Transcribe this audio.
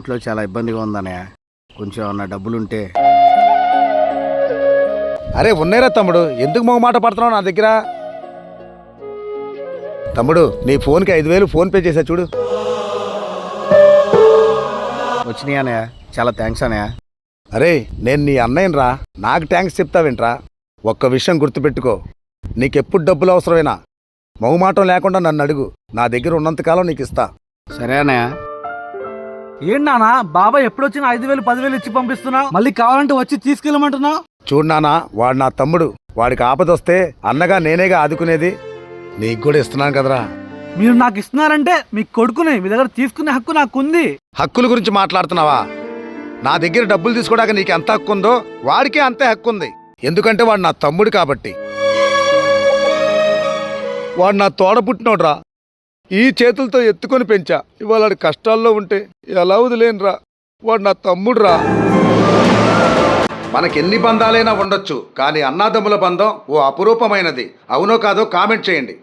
ఇంట్లో చాలా ఇబ్బందిగా ఉందన్నయ్య. కొంచెం ఏమన్నా డబ్బులుంటే. అరే ఉన్నాయిరా తమ్ముడు, ఎందుకు మొగమాట పడుతున్నావు నా దగ్గర? తమ్ముడు నీ ఫోన్కి 5,000 ఫోన్ పే చేశా చూడు. వచ్చినాయి అన్నయ్య, చాలా థ్యాంక్స్ అన్నయ్య. అరే నేను నీ అన్నయ్యనరా, నాకు థ్యాంక్స్ చెప్తావేంట్రా? ఒక్క విషయం గుర్తుపెట్టుకో, నీకెప్పుడు డబ్బులు అవసరమైనా మొహమాటం లేకుండా నన్ను అడుగు. నా దగ్గర ఉన్నంతకాలం నీకు ఇస్తా. సరే అన్నయ్య. ఏంటన్నా బాబాయ్ ఎప్పుడొచ్చినా 5,000 10,000 ఇచ్చి పంపిస్తున్నావు, మళ్ళీ కావాలంటే వచ్చి తీసుకెళ్ళమంటున్నావు? చూడు నానా, వాడు నా తమ్ముడు. వాడికి ఆపదొస్తే అన్నగా నేనేగా ఆదుకునేది. నీకు కూడా ఇస్తున్నాను కదరా. మీరు నాకు ఇస్తున్నారంటే మీ కొడుకుని మీ దగ్గర తీసుకునే హక్కు నాకుంది. హక్కుల గురించి మాట్లాడుతున్నావా? నా దగ్గర డబ్బులు తీసుకోవడానికి నీకు ఎంత హక్కు ఉందో వాడికే అంతే హక్కు ఉంది. ఎందుకంటే వాడు నా తమ్ముడు కాబట్టి. వాడు నా తోడ పుట్టినోడ్రా. ఈ చేతులతో ఎత్తుకొని పెంచా. ఇవాళ వాడు కష్టాల్లో ఉంటే ఎలా వదిలేనురా? వాడు నా తమ్ముడురా. మనకెన్ని బంధాలైనా ఉండొచ్చు, కానీ అన్నాదమ్ముల బంధం ఓ అపురూపమైనది. అవునో కాదో కామెంట్ చేయండి.